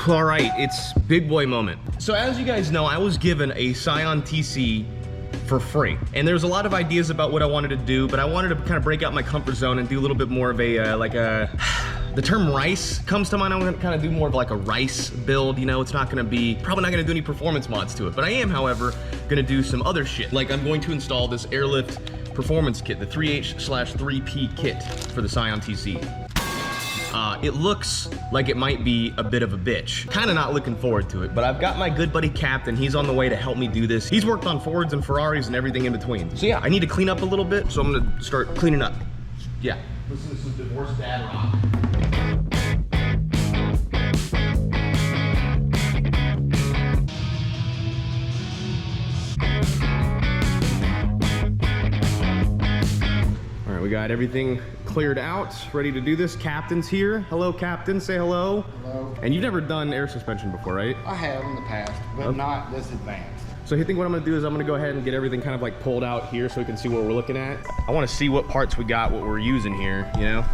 All right, it's big boy moment. So as you guys know, I was given a SCION TC for free. And there's a lot of ideas about what I wanted to do, but I wanted to kind of break out my comfort zone and do a little bit more of a, the term rice comes to mind. I'm gonna kind of do more of like a rice build, you know, it's not gonna be, probably not gonna do any performance mods to it, but I am, however, gonna do some other shit. Like I'm going to install this airlift performance kit, the 3H/3P kit for the SCION TC. It looks like it might be a bit of a bitch. Kind of not looking forward to it, but I've got my good buddy Captain. He's on the way to help me do this. He's worked on Fords and Ferraris and everything in between. So yeah, I need to clean up a little bit, so I'm gonna start cleaning up. Yeah, listen to some divorced dad rock. All right, we got everything cleared out, ready to do this. Captain's here. Hello, Captain. Say hello. Hello. And you've never done air suspension before, right? I have in the past, but not this advanced. So I think what I'm gonna do is I'm gonna go ahead and get everything kind of like pulled out here so we can see what we're looking at. I wanna see what parts we got, what we're using here, you know?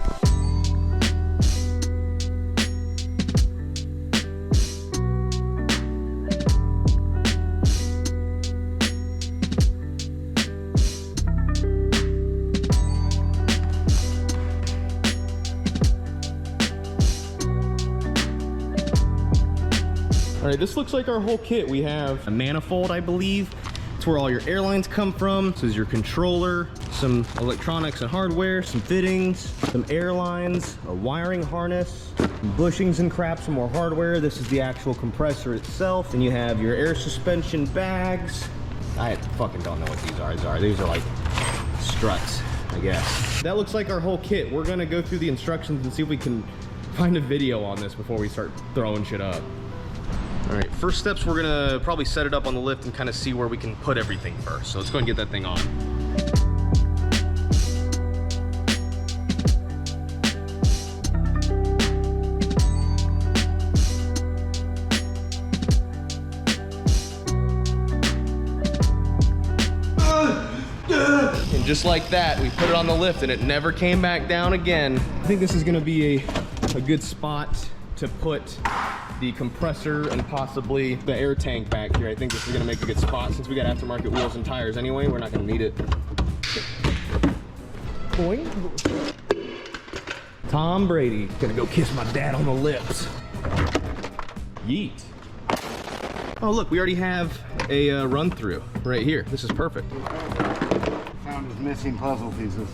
All right, this looks like our whole kit. We have a manifold, I believe. It's where all your airlines come from. This is your controller, some electronics and hardware, some fittings, some airlines, a wiring harness, some bushings and crap, some more hardware. This is the actual compressor itself. Then you have your air suspension bags. I fucking don't know what these are. These are like struts, I guess. That looks like our whole kit. We're gonna go through the instructions and see if we can find a video on this before we start throwing shit up. All right, first steps, we're gonna probably set it up on the lift and kind of see where we can put everything first. So let's go and get that thing on. And just like that, we put it on the lift and it never came back down again. I think this is gonna be a good spot to put the compressor and possibly the air tank back here. I think this is gonna make a good spot since we got aftermarket wheels and tires anyway. We're not gonna need it. Boing. Tom Brady gonna go kiss my dad on the lips. Yeet. Oh look, we already have a run through right here. This is perfect. Found his missing puzzle pieces.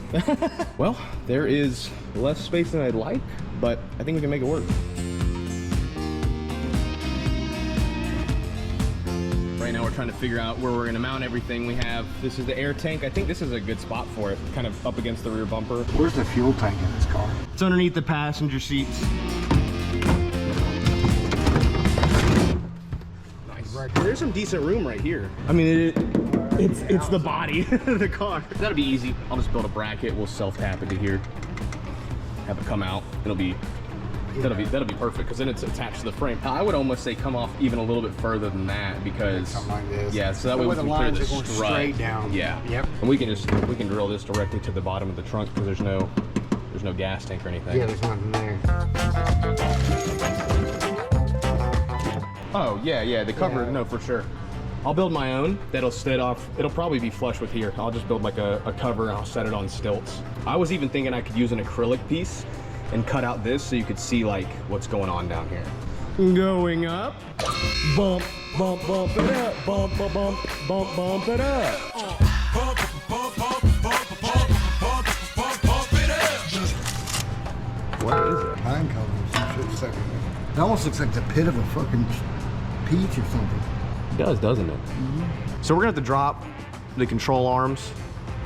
Well, there is less space than I'd like, but I think we can make it work. Right now we're trying to figure out where we're gonna mount everything. We have, this is the air tank. I think this is a good spot for it, kind of up against the rear bumper. Where's the fuel tank in this car? It's underneath the passenger seats. Nice. Right. There's some decent room right here. I mean, it's the body of the car. That'll be easy. I'll just build a bracket. We'll self-tap into here. Have it come out. That'll be perfect because then it's attached to the frame. I would almost say come off even a little bit further than that because something like this. Yeah, so that way we can clear the strut straight down. Yeah. Yep. And we can drill this directly to the bottom of the trunk because there's no gas tank or anything. Yeah, there's nothing there. Oh yeah, the cover. Yeah. No, for sure. I'll build my own that'll set off. It'll probably be flush with here. I'll just build like a cover and I'll set it on stilts. I was even thinking I could use an acrylic piece and cut out this so you could see like what's going on down here. Going up, bump, bump, bump it up, bump, bump, bump, bump, bump it up. What is it? Pine cones. It almost looks like the pit of a fucking peach or something. It does, doesn't it? Mm-hmm. So we're gonna have to drop the control arms,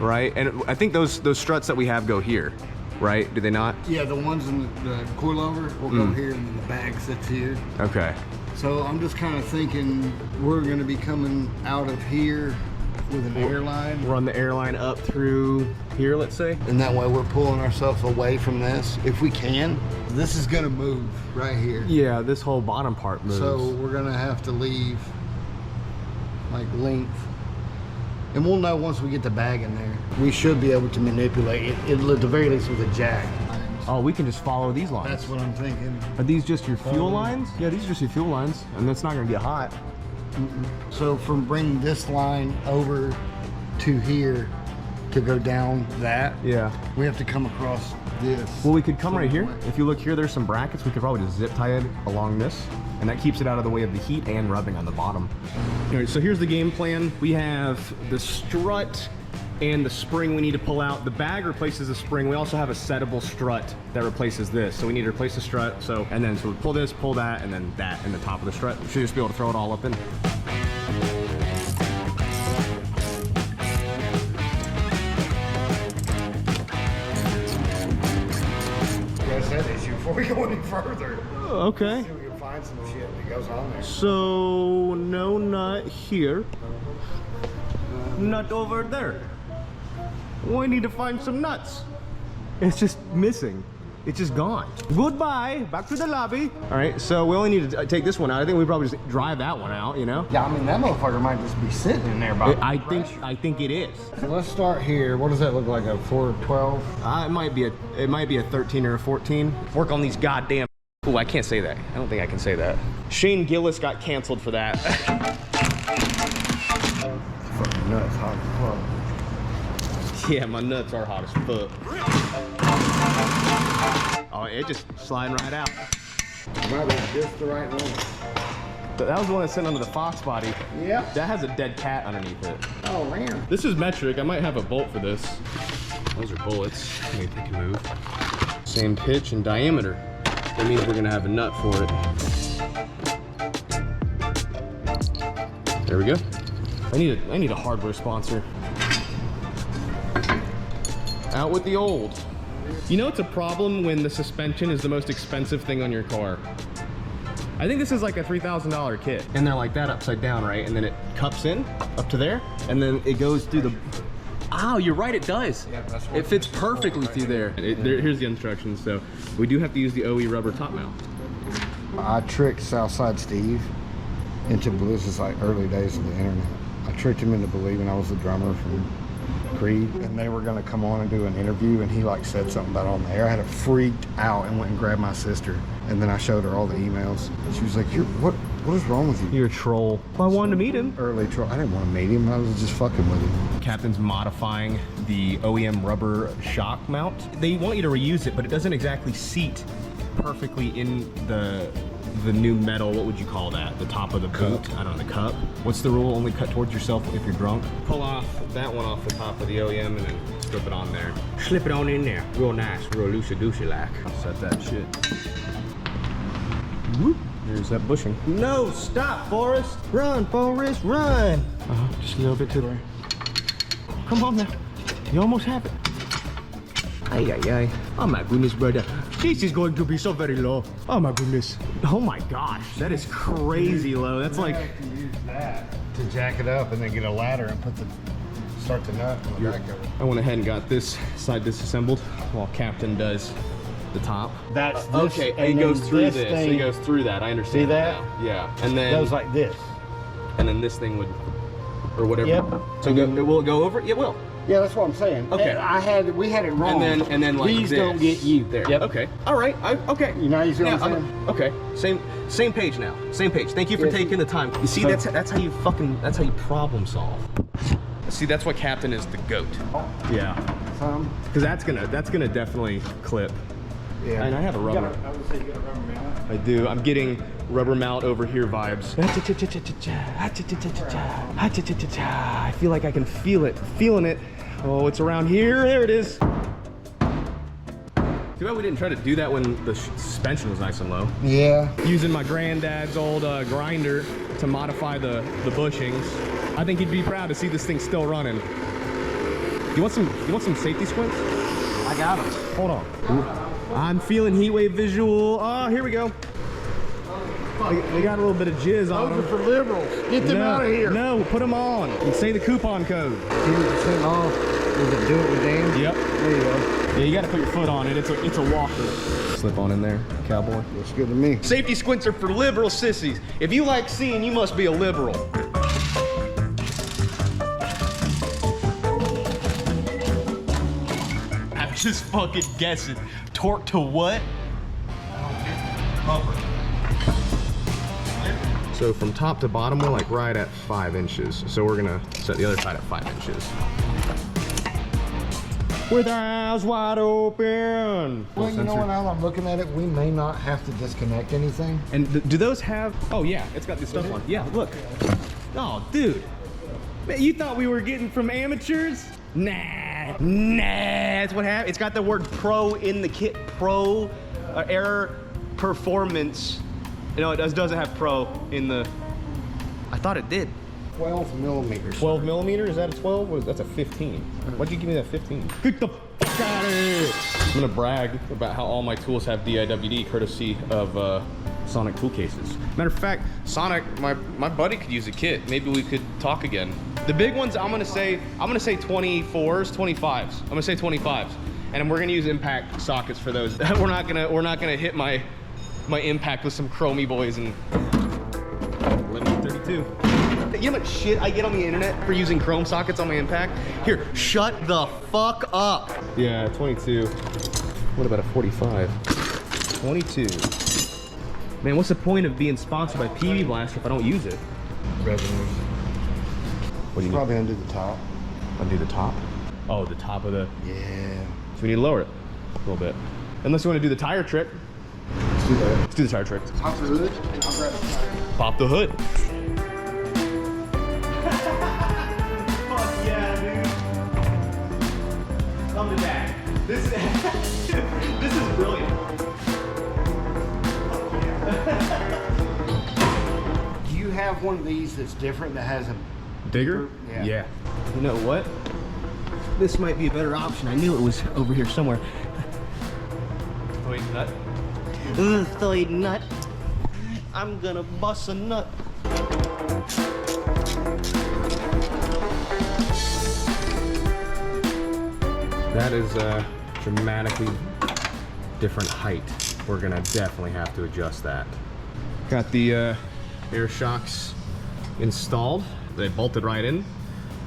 right? And I think those struts that we have go here. Right? Do they not? Yeah, the ones in the coilover will go here and then the bag sits here. Okay. So I'm just kind of thinking we're going to be coming out of here with an airline. Run the airline up through here, let's say. And that way we're pulling ourselves away from this if we can. This is going to move right here. Yeah, this whole bottom part moves. So we're going to have to leave like length. And we'll know once we get the bag in there. We should be able to manipulate it, at the very least with a jack. Oh, we can just follow these lines. That's what I'm thinking. Are these just your fuel lines? Yeah, these are just your fuel lines, and that's not gonna get hot. So from bringing this line over to here to go down that, Yeah. we have to come across this. Well, we could come right here. If you look here, there's some brackets. We could probably just zip tie it along this, and that keeps it out of the way of the heat and rubbing on the bottom. All right, so here's the game plan. We have the strut and the spring we need to pull out. The bag replaces the spring. We also have a settable strut that replaces this. So we need to replace the strut. So we pull this, pull that, and then that in the top of the strut. We should just be able to throw it all up in. Address that issue before we go any further. Okay. See if we can find some shit that goes on there. So no nut here. Nut over there. We need to find some nuts. It's just missing. It's just gone. Goodbye, back to the lobby. All right, so we only need to take this one out. I think we probably just drive that one out, you know? Yeah, I mean, that motherfucker might just be sitting in there by I think it is. So let's start here. What does that look like, a 412? It might be a 13 or a 14. Work on these goddamn. Oh, I can't say that. I don't think I can say that. Shane Gillis got canceled for that. Fucking nuts, hot as fuck. Yeah, my nuts are hot as fuck. Oh, it just sliding right out. Might be just the right one. That was the one that's sitting under the Fox body. Yeah. That has a dead cat underneath it. Oh, man. This is metric. I might have a bolt for this. Those are bullets. Maybe they can move. Same pitch and diameter. That means we're gonna have a nut for it. There we go. I need a hardware sponsor. Out with the old. You know it's a problem when the suspension is the most expensive thing on your car. I think this is like a $3,000 kit. And they're like that upside down, right? And then it cups in up to there, and then it goes through the... Oh, you're right, it does. Yeah, that's what it fits perfectly through there. Here's the instructions. So we do have to use the OE rubber top mount. I tricked Southside Steve into, this is like early days of the internet. I tricked him into believing I was the drummer from Creed, and they were gonna come on and do an interview, and he like said something about it on the air. I had to freaked out and went and grabbed my sister, and then I showed her all the emails. She was like, what is wrong with you? You're a troll. Well, I wanted to meet him. Early troll. I didn't want to meet him. I was just fucking with him. Captain's modifying the OEM rubber shock mount. They want you to reuse it, but it doesn't exactly seat perfectly in the new metal. What would you call that? The top of the boot? I don't know, the cup. What's the rule? Only cut towards yourself if you're drunk? Pull off that one off the top of the OEM and then slip it on there. Slip it on in there. Real nice, real loosey-goosey like. Set that shit. Whoop. There's that bushing. No, stop, Forrest. Run, Forrest, run. Just a little bit to the... Come on now. You almost have it. Ay, ay, ay. Oh my goodness, brother. This is going to be so very low. Oh my goodness. Oh my gosh, that is crazy low. That's like... I can use that to jack it up and then get a ladder and start the nut on the back of it. I went ahead and got this side disassembled while Captain does the top. That's this. Okay, and it goes through this. It goes through that. I understand. See that? Now. Yeah. And then it goes like this. And then this thing would, or whatever. Yep. So will it go over it? It will. Yeah, that's what I'm saying. Okay. We had it wrong. And then like these this. don't get you there. Yep. Okay. All right. Okay. You know what I'm saying? Okay. Same page now. Same page. Thank you for taking the time. You see, that's how you problem solve. See, that's why Captain is the GOAT. Yeah. Because that's gonna definitely clip. Yeah. And I have a rubber. I would say you got a rubber mount. I do. I'm getting rubber mount over here vibes. I feel like I can feel it. Feeling it. Oh, it's around here. There it is. Too bad we didn't try to do that when the suspension was nice and low. Yeah. Using my granddad's old grinder to modify the bushings. I think he'd be proud to see this thing still running. You want some safety squints? I got them. Hold on. Ooh. I'm feeling HeatwaveVisual. Oh, here we go. They got a little bit of jizz on them. Those are for liberals. Get them out of here. No, put them on and say the coupon code. 10% off. Is it DOITWITHDAN? Yep. There you go. Yeah, you got to put your foot on it. It's a walker. Slip on in there, cowboy. Looks good to me. Safety squints are for liberal sissies. If you like seeing, you must be a liberal. I'm just fucking guessing. torque to what? So from top to bottom, we're like right at 5 inches. So we're gonna set the other side at 5 inches. With eyes wide open. Well, you know what, now that I'm looking at it, we may not have to disconnect anything. And do those have, oh yeah, it's got this stuff on. Yeah, look. Oh, dude. Man, you thought we were getting from amateurs? Nah, that's what happened. It's got the word pro in the kit. Pro, Air Performance. No, it doesn't have pro in the, I thought it did. 12 millimeters. 12 millimeters? Is that a 12? What is, that's a 15. Why'd you give me that 15? Get the fuck out of here! I'm gonna brag about how all my tools have DIWD courtesy of Sonic tool cases. Matter of fact, Sonic, my buddy could use a kit. Maybe we could talk again. The big ones, I'm gonna say 24s, 25s. I'm gonna say 25s. And we're gonna use impact sockets for those. we're not gonna hit my impact with some chromey boys and 1132. You know how much shit I get on the internet for using chrome sockets on my impact? Here, shut the fuck up. Yeah, 22. What about a 45? 22. Man, what's the point of being sponsored by PB Blast if I don't use it? Revenues. What do you need? Probably undo the top. Undo the top? Oh, the top of the... Yeah. So we need to lower it a little bit. Unless you want to do the tire trick. Let's do that. Let's do the tire trick. Pop the hood, and I'll grab the tire. Pop the hood. Fuck yeah, dude. Come to dad. This is brilliant. Do you have one of these that's different that has a Digger? Yeah. You know what? This might be a better option. I knew it was over here somewhere. Wait, nut. Throw nut. I'm gonna bust a nut. That is a dramatically different height. We're gonna definitely have to adjust that. Got the air shocks installed. They bolted right in.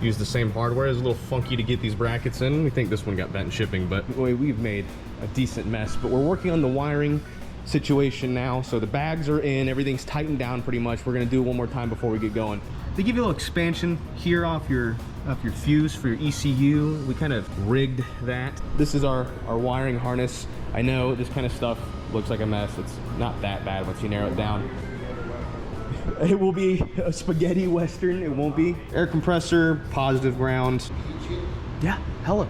Used the same hardware. It's a little funky to get these brackets in. We think this one got bent in shipping, but we've made a decent mess. But we're working on the wiring situation now. So the bags are in, everything's tightened down pretty much. We're gonna do it one more time before we get going. They give you a little expansion here off your fuse for your ECU. We kind of rigged that. This is our wiring harness. I know this kind of stuff looks like a mess. It's not that bad once you narrow it down. It will be a spaghetti western. It won't be. Air compressor, positive ground. Yeah, hella.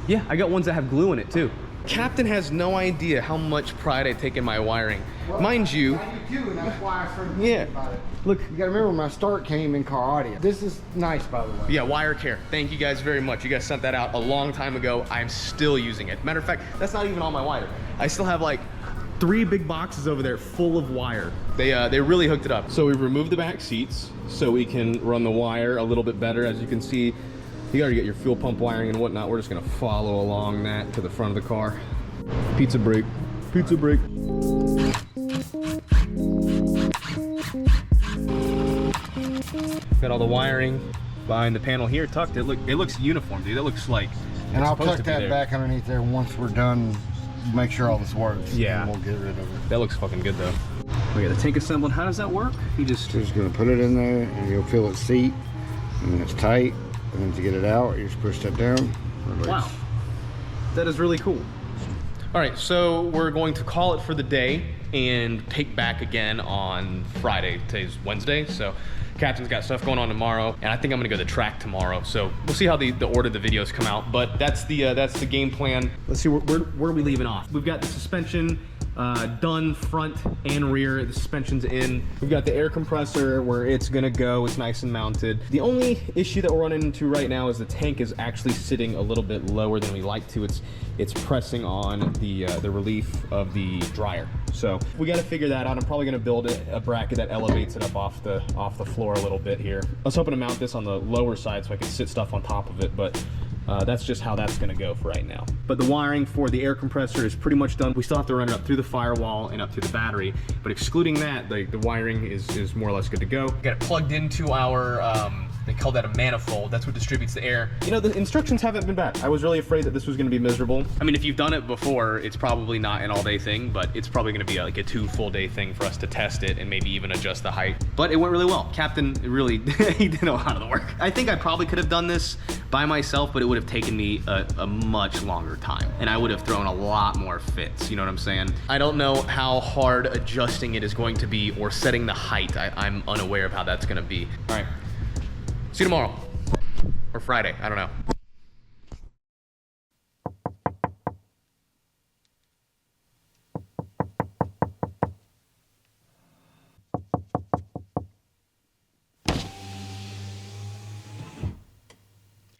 Yeah, I got ones that have glue in it too. Captain has no idea how much pride I take in my wiring. Well, mind you. I do too, and that's why I started thinking about it. Look, you gotta remember my start came in car audio. This is nice, by the way. Yeah, wire care. Thank you guys very much. You guys sent that out a long time ago. I'm still using it. Matter of fact, that's not even all my wire. I still have like 3 big boxes over there full of wire. They really hooked it up. So we removed the back seats so we can run the wire a little bit better. As you can see, you gotta get your fuel pump wiring and whatnot. We're just gonna follow along that to the front of the car. Pizza break, pizza break. Got all the wiring behind the panel here tucked. It looks uniform, dude. That looks like. And I'll tuck that back underneath there once we're done. Make sure all this works. Yeah. And we'll get rid of it. That looks fucking good though. We got the tank assembled. How does that work? You just gonna put it in there, and you'll feel its seat, and then it's tight. And then to get it out, you just push that down. Wow, that is really cool. All right, so we're going to call it for the day and pick back again on Friday. Today's Wednesday, so Captain's got stuff going on tomorrow, and I think I'm gonna go to the track tomorrow. So we'll see how the order the videos come out, but that's the game plan. Let's see, where are we leaving off? We've got the suspension done front and rear. The suspension's in. We've got the air compressor where it's gonna go. It's nice and mounted. The only issue that we're running into right now is the tank is actually sitting a little bit lower than we like to. It's pressing on the relief of the dryer. So we got to figure that out. I'm probably gonna build a bracket that elevates it up off the floor a little bit here. I was hoping to mount this on the lower side so I could sit stuff on top of it, but that's just how that's gonna go for right now. But the wiring for the air compressor is pretty much done. We still have to run it up through the firewall and up through the battery, but excluding that, the wiring is more or less good to go. Got it plugged into our They call that a manifold. That's what distributes the air. You know, the instructions haven't been bad. I was really afraid that this was gonna be miserable. I mean, if you've done it before, it's probably not an all-day thing, but it's probably gonna be like a 2 full-day thing for us to test it and maybe even adjust the height. But it went really well. Captain really, he did a lot of the work. I think I probably could have done this by myself, but it would have taken me a much longer time. And I would have thrown a lot more fits, you know what I'm saying? I don't know how hard adjusting it is going to be or setting the height. I'm unaware of how that's gonna be. All right, see you tomorrow. Or Friday, I don't know.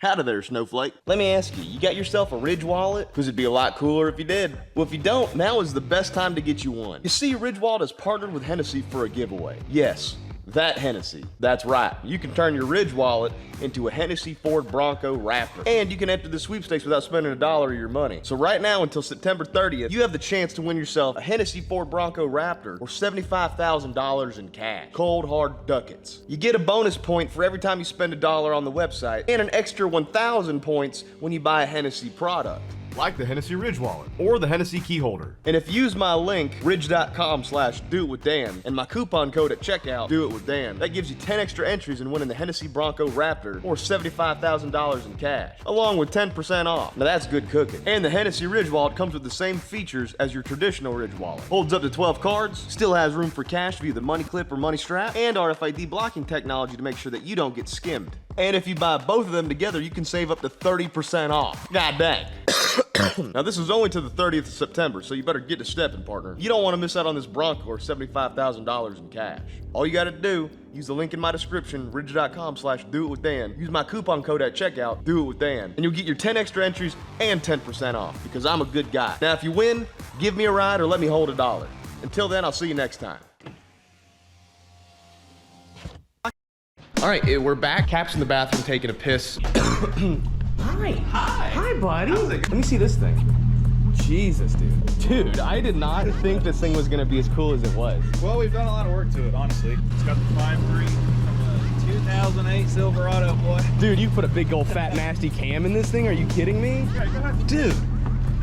Howdy there, Snowflake. Let me ask you, you got yourself a Ridge wallet? Because it'd be a lot cooler if you did. Well, if you don't, now is the best time to get you one. You see, Ridge Wallet has partnered with Hennessy for a giveaway. Yes, that Hennessy. That's right. You can turn your Ridge wallet into a Hennessy Ford Bronco Raptor. And you can enter the sweepstakes without spending $1 of your money. So right now until September 30th, you have the chance to win yourself a Hennessy Ford Bronco Raptor or $75,000 in cash. Cold hard ducats. You get a bonus point for every time you spend $1 on the website and an extra 1,000 points when you buy a Hennessy product. Like the Hennessy Ridge wallet or the Hennessy key holder. And if you use my link, ridge.com/doitwithdan, and my coupon code at checkout, DOITWITHDAN, that gives you 10 extra entries in winning the Hennessy Bronco Raptor or $75,000 in cash, along with 10% off. Now that's good cooking. And the Hennessy Ridge wallet comes with the same features as your traditional Ridge wallet. Holds up to 12 cards, still has room for cash via the money clip or money strap, and RFID blocking technology to make sure that you don't get skimmed. And if you buy both of them together, you can save up to 30% off. God dang. Now this is only to the 30th of September, so you better get to stepping, partner. You don't want to miss out on this Bronco or $75,000 in cash. All you gotta do, use the link in my description, ridge.com/doitwithdan. Use my coupon code at checkout, DOITWITHDAN, and you'll get your 10 extra entries and 10% off, because I'm a good guy. Now if you win, give me a ride or let me hold $1. Until then, I'll see you next time. All right, we're back. Cap's in the bathroom taking a piss. Hi. Hi. Hi, buddy. Let me see this thing. Jesus, dude. Dude, I did not think this thing was gonna be as cool as it was. Well, we've done a lot of work to it, honestly. It's got the 5.3 from a 2008 Silverado, boy. Dude, you put a big old fat nasty cam in this thing? Are you kidding me? Yeah, go ahead. Dude,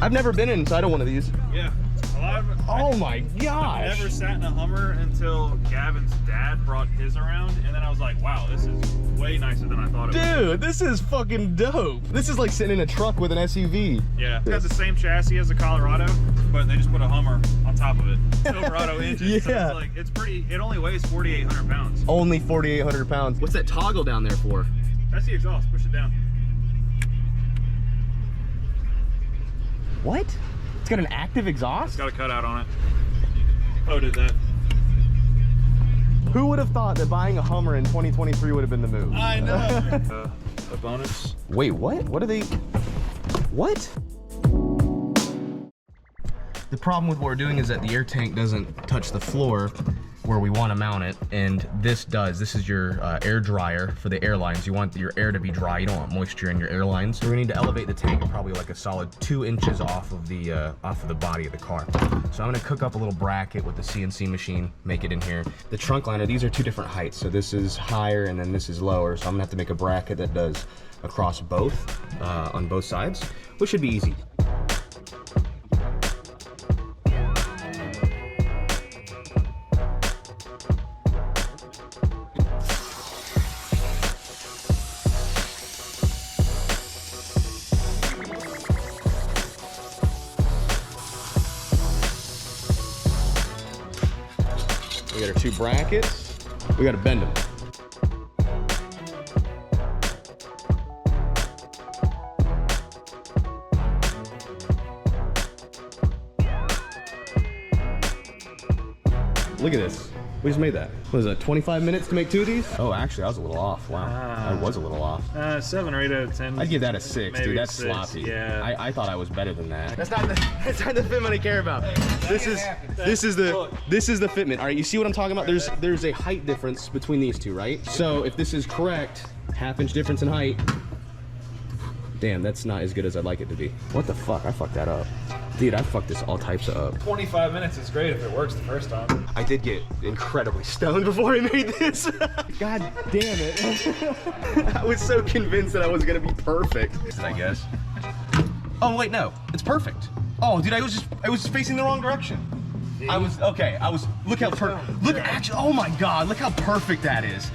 I've never been inside of one of these. Yeah. A lot of, Oh my gosh. I've never sat in a Hummer until Gavin's dad brought his around, and then I was like, wow, this is way nicer than I thought it was. Dude, this is fucking dope. This is like sitting in a truck with an SUV. Yeah, it has the same chassis as a Colorado, but they just put a Hummer on top of it. Silverado engine. Yeah. So it's like, it's pretty, it only weighs 4,800 pounds. Only 4,800 pounds. What's that toggle down there for? That's the exhaust, push it down. What? It's got an active exhaust? It's got a cutout on it. Oh, did that. Who would have thought that buying a Hummer in 2023 would have been the move? I know. A bonus. Wait, what? What are they? What? The problem with what we're doing is that the air tank doesn't touch the floor where we want to mount it, and this does. This is your air dryer for the airlines. You want your air to be dry. You don't want moisture in your airlines. So we're gonna need to elevate the tank probably like a solid 2 inches off of the body of the car. So I'm gonna cook up a little bracket with the CNC machine, make it in here. The trunk liner, these are 2 different heights. So this is higher and then this is lower. So I'm gonna have to make a bracket that does across both, on both sides, which should be easy. We got our 2 brackets. We got to bend them. Look at this. We just made that. What is that, 25 minutes to make 2 of these? Oh, actually, I was a little off. Wow. I was a little off. 7 or 8 out of 10. I'd give that a 6, Maybe dude. That's 6, sloppy. yeah. I thought I was better than that. That's not the Fitment I care about. This is the Fitment. All right, you see what I'm talking about? There's a height difference between these two, right? So if this is correct, 1/2 inch difference in height. Damn, that's not as good as I'd like it to be. What the fuck? I fucked that up. Dude, I fucked this all types up. 25 minutes is great if it works the first time. I did get incredibly stoned before I made this. God damn it. I was so convinced that I was gonna be perfect. I guess. Oh wait, no, it's perfect. Oh, dude, I was facing the wrong direction. Look how actually, oh my God, look how perfect that is.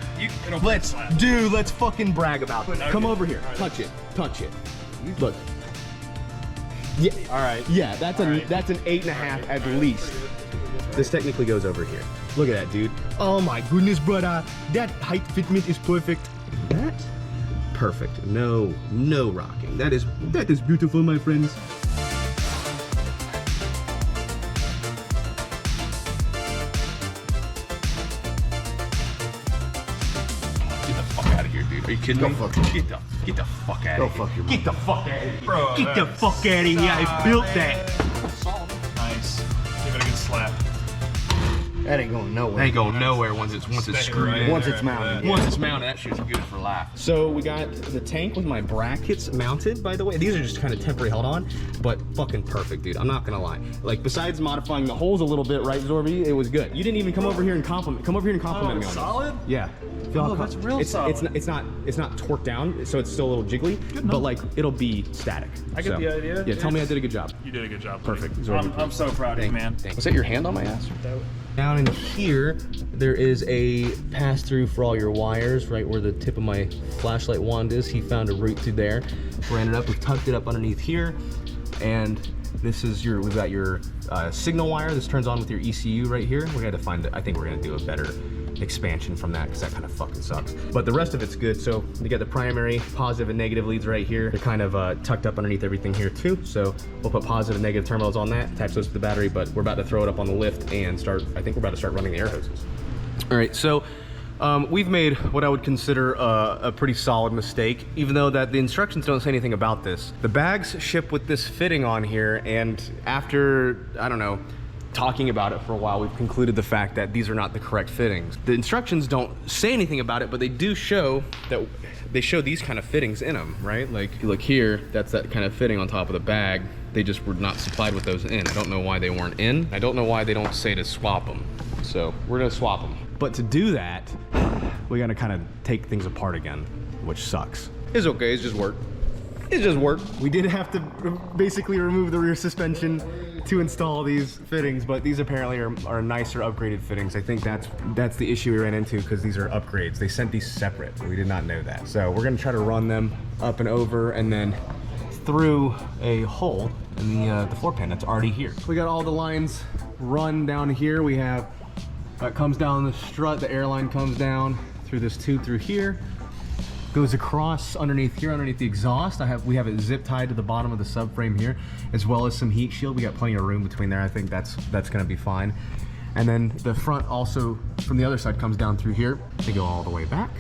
Let's fucking brag about it. Come over here, touch it. Look. Yeah, all right. Yeah, that's an 8.5 at least. This technically goes over here. Look at that, dude. Oh my goodness, brother. That height fitment is perfect. That? Perfect. No rocking. That is beautiful, my friends. Get the fuck out of here, dude. Are you kidding me? Get the fuck out of here. Get the fuck out of here. Bro, get the fuck out of here. I built that. Nice. Give it a good slap. That ain't going nowhere. That ain't going nowhere once it's screwed in. Once it's mounted. Once it's mounted, that shit's good for life. So we got the tank with my brackets mounted, by the way. These are just kind of temporary held on, but fucking perfect, dude. I'm not gonna lie. Like, besides modifying the holes a little bit, right, Zorby? It was good. You didn't even come over here and compliment. Come over here and compliment me on solid? this. Yeah. Oh, that's real solid. It's not torqued down, so it's still a little jiggly, but like it'll be static. I get the idea. Yeah, tell me I did a good job. You did a good job. Perfect. I'm so proud of you, man. Was that your hand on my ass? Down in here, there is a pass-through for all your wires, right where the tip of my flashlight wand is. He found a route through there. Ran it up, we've tucked it up underneath here, and this is we've got your signal wire. This turns on with your ECU right here. We had to find it. I think we're gonna do a better expansion from that because that kind of fucking sucks. But the rest of it's good. So you got the primary, positive and negative leads right here. They're kind of tucked up underneath everything here too. So we'll put positive and negative terminals on that, attach those to the battery, but we're about to throw it up on the lift and I think we're about to start running the air hoses. All right, so we've made what I would consider a pretty solid mistake, even though that the instructions don't say anything about this. The bags ship with this fitting on here, and after, I don't know, talking about it for a while, we've concluded the fact that these are not the correct fittings. The instructions don't say anything about it, but they do show that they show these kind of fittings in them, right? Like, if you look here, that's that kind of fitting on top of the bag. They just were not supplied with those in. I don't know why they weren't in. I don't know why they don't say to swap them. So we're gonna swap them. But to do that, we gotta kind of take things apart again, which sucks. It's okay, it's just work. It just worked. We did have to basically remove the rear suspension to install these fittings, but these apparently are nicer upgraded fittings. I think that's the issue we ran into, because these are upgrades. They sent these separate. We did not know that. So we're gonna try to run them up and over and then through a hole in the floor pan that's already here. We got all the lines run down here. We have, that comes down the strut, the airline comes down through this tube through here. Goes across underneath here, underneath the exhaust. We have it zip tied to the bottom of the subframe here, as well as some heat shield. We got plenty of room between there. I think that's gonna be fine. And then the front also, from the other side, comes down through here. They go all the way back.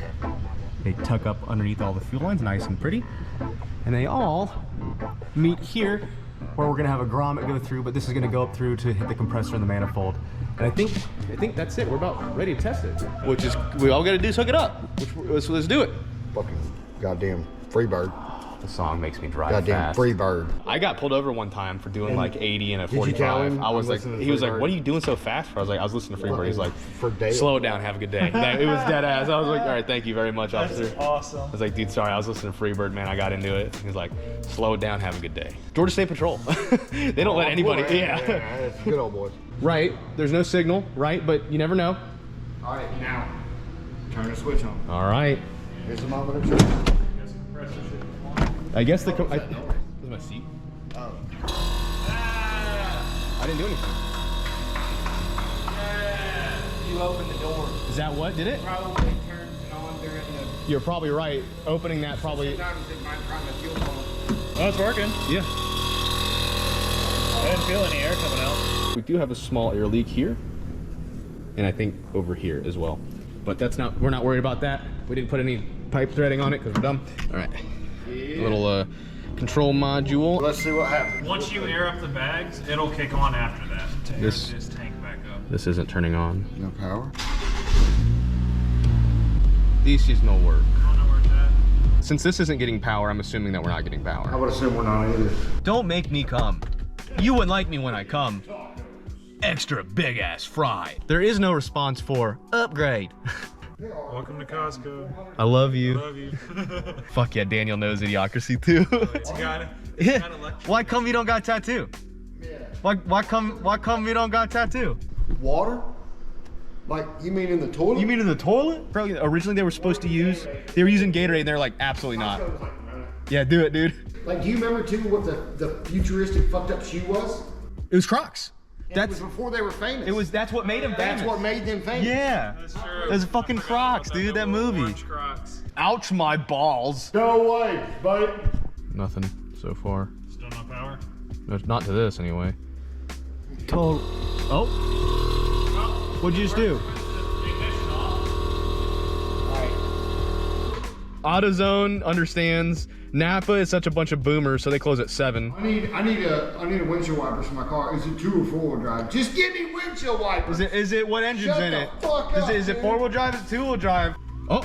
They tuck up underneath all the fuel lines, nice and pretty. And they all meet here, where we're gonna have a grommet go through, but this is gonna go up through to hit the compressor and the manifold. And I think that's it. We're about ready to test it. Which is, all we gotta do is hook it up. So let's do it. Fucking goddamn Freebird. The song makes me drive Goddamn fast. Freebird. I got pulled over one time for doing like 80 and a Did you tell 45. him? I was like, he was like, Freebird. "What are you doing so fast for?" I was like, "I was listening to Freebird." He's like, For days. "Slow it down, have a good day." It was dead ass. I was like, "All right, thank you very much, officer." That's awesome. I was like, "Dude, sorry, I was listening to Freebird, man. I got into it." He's like, "Slow it down, have a good day." Georgia State Patrol. They don't let anybody. Yeah. It's good old boys. Right. There's no signal. Right. But you never know. All right, now turn the switch on. All right. Here's the monitor. I guess the. This is my seat. Oh. I didn't do anything. You opened the door. Is that what did it? Probably turns it on during the. You're probably right. Opening that probably. Sometimes it might prime the fuel pump. Oh, it's working. Yeah. I didn't feel any air coming out. We do have a small air leak here, and I think over here as well. But that's not. We're not worried about that. We didn't put any pipe threading on it because we're dumb. All right. A little control module. Let's see what happens. Once you air up the bags, it'll kick on after that to air This- this tank back up. This isn't turning on. No power. These just no work. I don't know where it's at. Since this isn't getting power, I'm assuming that we're not getting I power. would assume we're not either. Don't make me come. You wouldn't like me when I come. Extra big ass fry. There is no response for upgrade. Welcome to Costco. I love you. Love you. Fuck yeah, Daniel knows Idiocracy too. Yeah. Why come you don't got tattoo? Yeah. Why come you don't got tattoo? Water? Like, you mean in the toilet? You mean in the toilet? Bro, originally they were supposed to use, they were using Gatorade and they're like, absolutely not. Yeah, do it, dude. Like, do you remember too what the futuristic fucked up shoe was? It was Crocs. And it was before they were famous. That's what made them famous. That's what made them famous. Yeah. That's true. It was fucking Crocs, dude, that movie. Orange Crocs. Ouch my balls. No way, buddy. Nothing so far. Still no power. Not to this anyway. Total. Oh. What'd you just do? AutoZone understands. Napa is such a bunch of boomers, so they close at 7. I need a windshield wipers for my car. Is it 2 or 4-wheel drive? Just give me windshield wipers. Is it what engine's Shut in the it? fuck up, Is it dude. 4-wheel drive? Is it 2-wheel drive? Oh,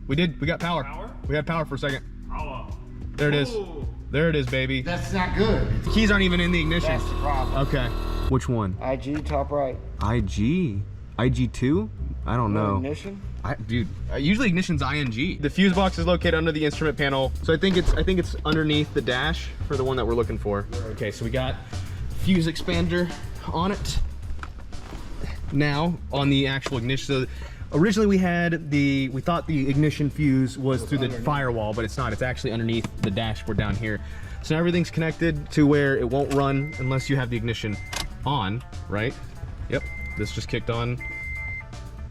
we got power. Power? We had power for a second. Hello. There it is. Ooh. There it is, baby. That's not good. The keys aren't even in the ignition. That's the problem. Okay. Which one? IG top right. IG? IG2? I don't know. Ignition. Dude, usually ignition's ING. The fuse box is located under the instrument panel, so I think it's underneath the dash for the one that we're looking for. Okay, so we got fuse expander on it. Now on the actual ignition. So originally we thought the ignition fuse was through the firewall, but it's not. It's actually underneath the dashboard down here. So now everything's connected to where it won't run unless you have the ignition on, right? Yep. This just kicked on.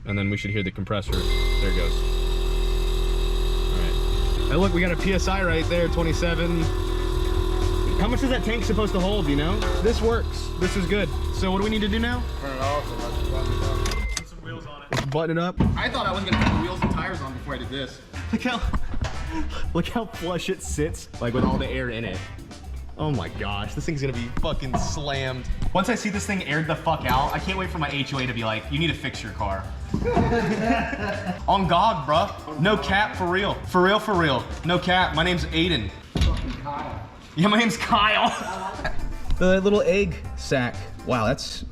And then we should hear the compressor. There it goes. All right. Hey, look, we got a PSI right there, 27. How much is that tank supposed to hold, you know? This works. This is good. So what do we need to do now? Turn it off and let's button it up. Put some wheels on it. Let's button it up. I thought I was gonna put the wheels and tires on before I did this. Look how flush it sits, like with all the air in it. Oh my gosh, this thing's gonna be fucking slammed. Once I see this thing aired the fuck out, I can't wait for my HOA to be like, you need to fix your car. On God, bruh. No cap, for real. For real, for real. No cap, my name's Aiden. Fucking Kyle. Yeah, my name's Kyle. The little egg sack. Wow, that's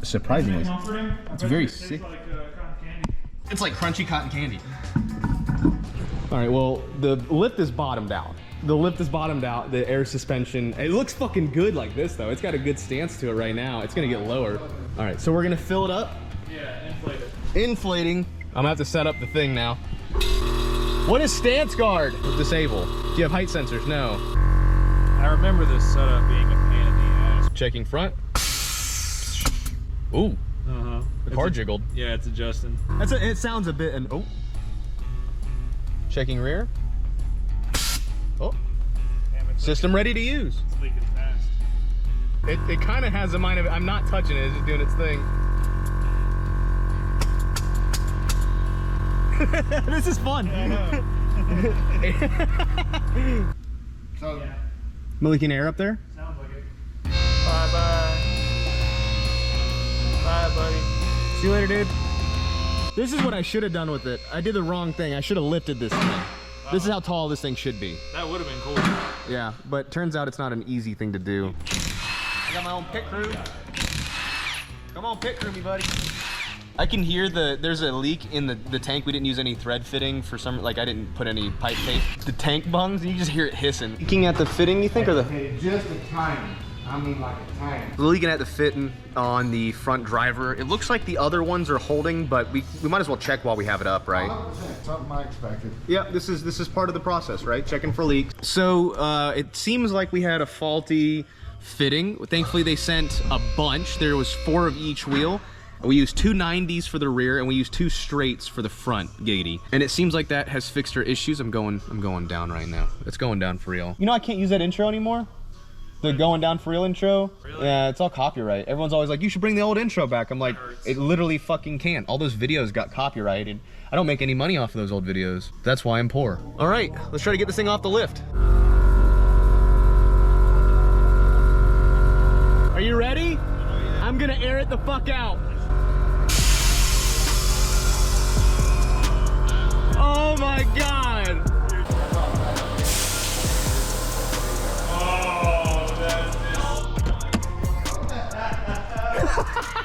surprisingly. Comforting? It's very Tastes sick. like cotton candy. It's like crunchy cotton candy. All right, well, the lift is bottomed out. The air suspension. It looks fucking good like this though. It's got a good stance to it right now. It's gonna get lower. All right, so we're gonna fill it up. Yeah, inflate it. Inflating. I'm gonna have to set up the thing now. What is stance guard? Disable. Do you have height sensors? No. I remember this setup being a pain in the ass. Checking front. Ooh, Uh-huh. the car jiggled. Yeah, it's adjusting. It sounds a bit, oh. Checking rear. Oh, Damn, it's system ready to use. It's leaking fast. It kind of has a mind of it. I'm not touching it, it's just doing its thing. This is fun. So, Yeah. Am I leaking air up there? Sounds like it. Bye-bye. Bye, buddy. See you later, dude. This is what I should have done with it. I did the wrong thing. I should have lifted this thing. This is how tall this thing should be. That would have been cool. Yeah, but turns out it's not an easy thing to do. I got my own pit crew. Come on, pit crew me, buddy. I can hear there's a leak in the tank. We didn't use any thread fitting for some, like I didn't put any pipe tape. The tank bungs, you just hear it hissing. Leaking at the fitting, you think, or the? okay, just a tiny. I mean like a tiny. Leaking at the fitting on the front driver. It looks like the other ones are holding, but we might as well check while we have it up, right? 100%, something I expected. Yeah, this is part of the process, right? Checking for leaks. So it seems like we had a faulty fitting. Thankfully, they sent a bunch. There was 4 of each wheel. We used 2 90s for the rear, and we used 2 straights for the front gatey. And it seems like that has fixed our issues. I'm going down right now. It's going down for real. You know, I can't use that intro anymore. The going down for real intro. Really? Yeah, it's all copyright. Everyone's always like, you should bring the old intro back. I'm like, it literally fucking can't. All those videos got copyrighted. I don't make any money off of those old videos. That's why I'm poor. All right, let's try to get this thing off the lift. Are you ready? I'm gonna air it the fuck out. Oh my God. Oh, that's it.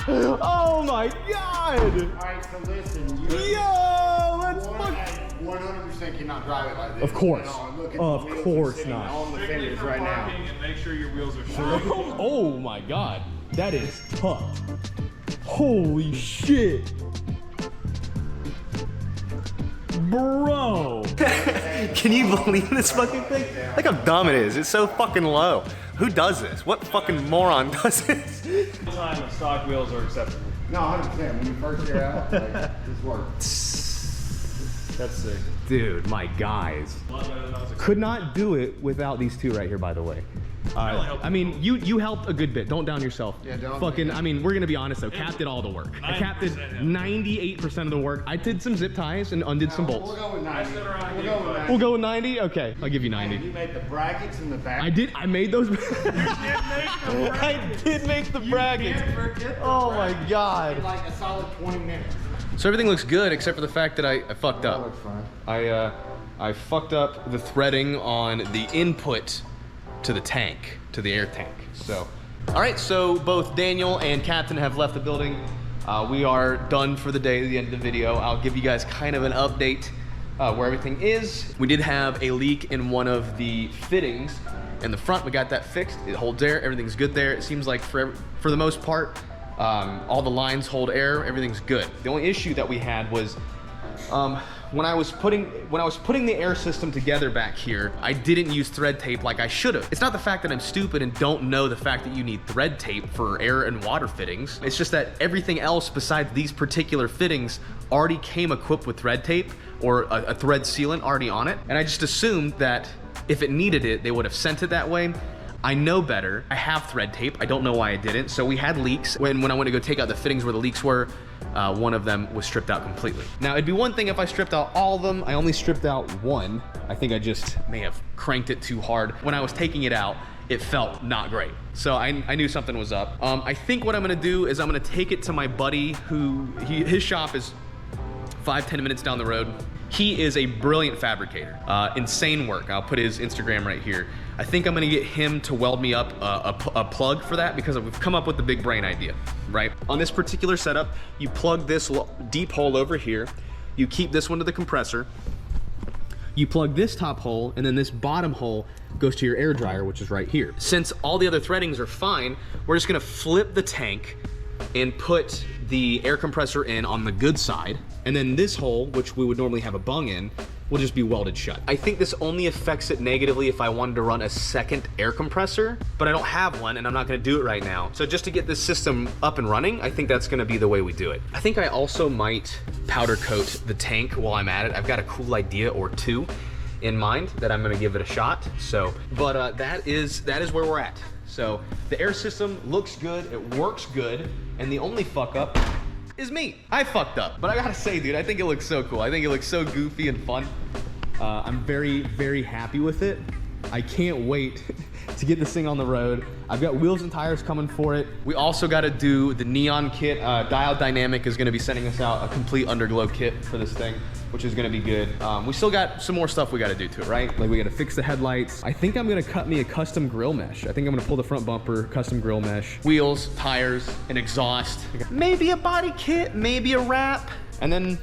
Oh my god! Alright, so listen, you Yo, let's fuck. 100% cannot drive it like this. Of course. Look at Of the wheels course sitting not. on the Strictly fenders for right now. parking and make sure your wheels are straight. Oh my god, that is tough. Holy shit. Bro. Can you believe this fucking thing? Look how dumb it is. It's so fucking low. Who does this? What fucking moron does this? Time of stock wheels are acceptable. No, 100%. When you first get out, like, this works. That's sick. Dude, my guys. A lot better than I was expecting. Could not do it without these two right here, by the way. I mean, you helped a good bit. Don't down yourself. Yeah, don't. Fucking, I mean, we're gonna be honest though. Cap did all the work. Cap did 98% of the work. I did some zip ties and undid some bolts. We'll go with 90. I stood around We'll you, go with but- 90. We'll go with 90. Okay, I'll give you 90. You made the brackets in the back. I did. I made those. I did make the brackets. Oh my god. Like a solid 20 minutes. So everything looks good except for the fact that I fucked That up. looks fine. I fucked up the threading on the input to the tank, to the air tank. So, all right. So both Daniel and Captain have left the building. We are done for the day at the end of the video. I'll give you guys kind of an update where everything is. We did have a leak in one of the fittings in the front. We got that fixed. It holds air. Everything's good there. It seems like for the most part, all the lines hold air. Everything's good. The only issue that we had was when I was putting the air system together back here, I didn't use thread tape like I should have. It's not the fact that I'm stupid and don't know the fact that you need thread tape for air and water fittings. It's just that everything else besides these particular fittings already came equipped with thread tape or a thread sealant already on it. And I just assumed that if it needed it, they would have sent it that way. I know better. I have thread tape. I don't know why I didn't. So we had leaks. When I went to go take out the fittings where the leaks were, one of them was stripped out completely. Now, it'd be one thing if I stripped out all of them. I only stripped out one. I think I just may have cranked it too hard. When I was taking it out, it felt not great. So I knew something was up. I think what I'm gonna do is I'm gonna take it to my buddy his shop is 5-10 minutes down the road. He is a brilliant fabricator, insane work. I'll put his Instagram right here. I think I'm gonna get him to weld me up a plug for that because we've come up with the big brain idea, right? On this particular setup, you plug this deep hole over here, you keep this one to the compressor, you plug this top hole, and then this bottom hole goes to your air dryer, which is right here. Since all the other threadings are fine, we're just gonna flip the tank and put the air compressor in on the good side, and then this hole, which we would normally have a bung in, will just be welded shut. I think this only affects it negatively if I wanted to run a second air compressor, but I don't have one and I'm not gonna do it right now. So just to get this system up and running, I think that's gonna be the way we do it. I think I also might powder coat the tank while I'm at it. I've got a cool idea or two in mind that I'm gonna give it a shot. So, but that is where we're at. So the air system looks good, it works good, and the only fuck up is me. I fucked up, but I gotta say, dude, I think it looks so cool. I think it looks so goofy and fun. I'm very, very happy with it. I can't wait to get this thing on the road. I've got wheels and tires coming for it. We also gotta do the neon kit. Dial Dynamic is gonna be sending us out a complete underglow kit for this thing, which is gonna be good. We still got some more stuff we gotta do to it, right? Like we gotta fix the headlights. I think I'm gonna cut me a custom grill mesh. I think I'm gonna pull the front bumper, custom grill mesh, wheels, tires, an exhaust, maybe a body kit, maybe a wrap, and then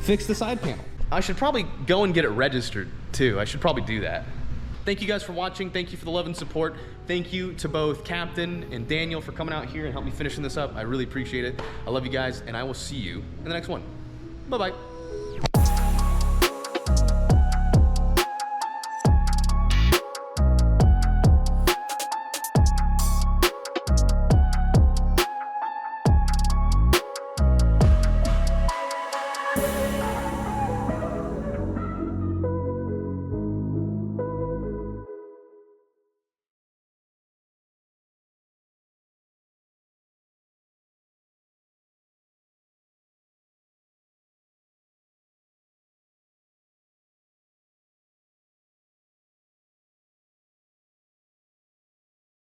fix the side panel. I should probably go and get it registered too. I should probably do that. Thank you guys for watching. Thank you for the love and support. Thank you to both Captain and Daniel for coming out here and helping me finishing this up. I really appreciate it. I love you guys, and I will see you in the next one. Bye-bye.